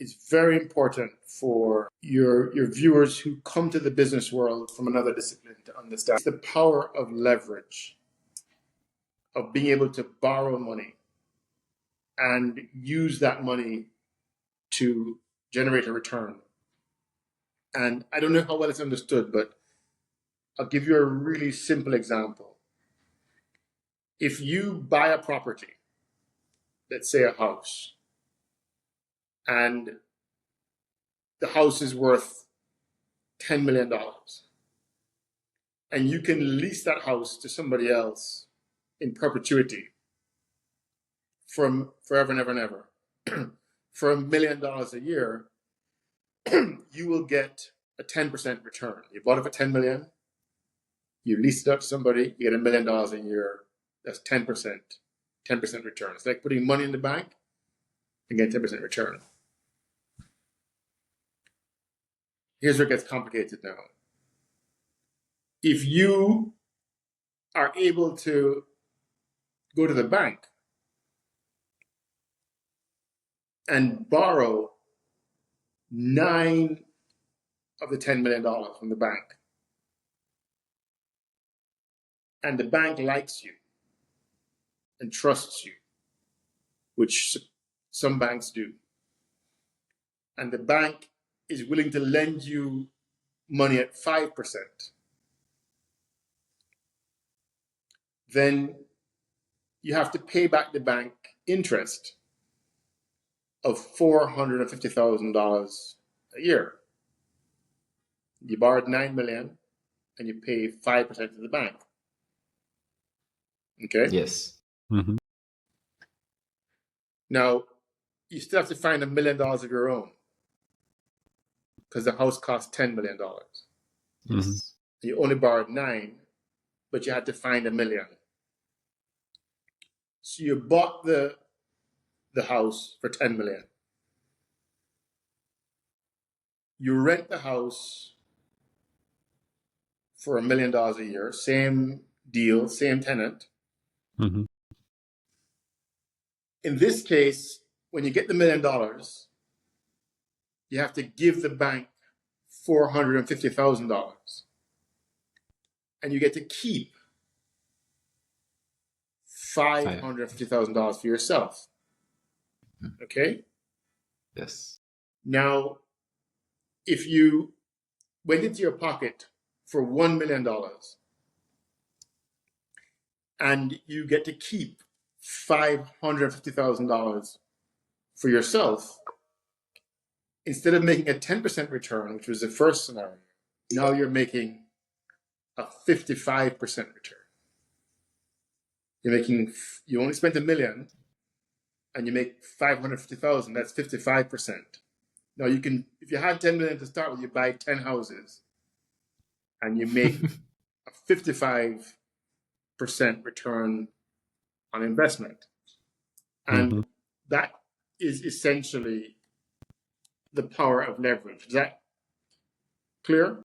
is very important for your viewers who come to the business world from another discipline to understand. It's the power of leverage, of being able to borrow money and use that money to generate a return. And I don't know how well it's understood, but I'll give you a really simple example. If you buy a property, let's say a house, and the house is worth $10 million, and you can lease that house to somebody else in perpetuity from forever and ever and ever for $1 million a year, you will get a 10% return. You bought it for 10 million, you leased it out to somebody, you get $1 million a year. That's 10%, 10% return. It's like putting money in the bank and getting 10% return. Here's where it gets complicated now. If you are able to go to the bank and borrow 9 of the $10 million from the bank, and the bank likes you and trusts you, which some banks do, and the bank is willing to lend you money at 5%, then you have to pay back the bank interest of $450,000 a year. You borrowed 9 million and you pay 5% to the bank. Okay? Yes. Mm-hmm. Now, you still have to find $1 million of your own because the house costs $10 million. Yes. Mm-hmm. You only borrowed 9, but you had to find $1 million. So you bought the house for 10 million. You rent the house for $1 million a year, same deal, same tenant. Mm-hmm. In this case, when you get the $1 million, you have to give the bank $450,000, and you get to keep $550,000 for yourself. Okay? Yes. Now, if you went into your pocket for $1 million and you get to keep $550,000 for yourself, instead of making a 10% return, which was the first scenario, now you're making a 55% return. You only spent $1 million and you make 550,000, that's 55%. Now you can, if you had 10 million to start with, you buy 10 houses and you make a 55% return on investment. And that is essentially the power of leverage. Is that clear?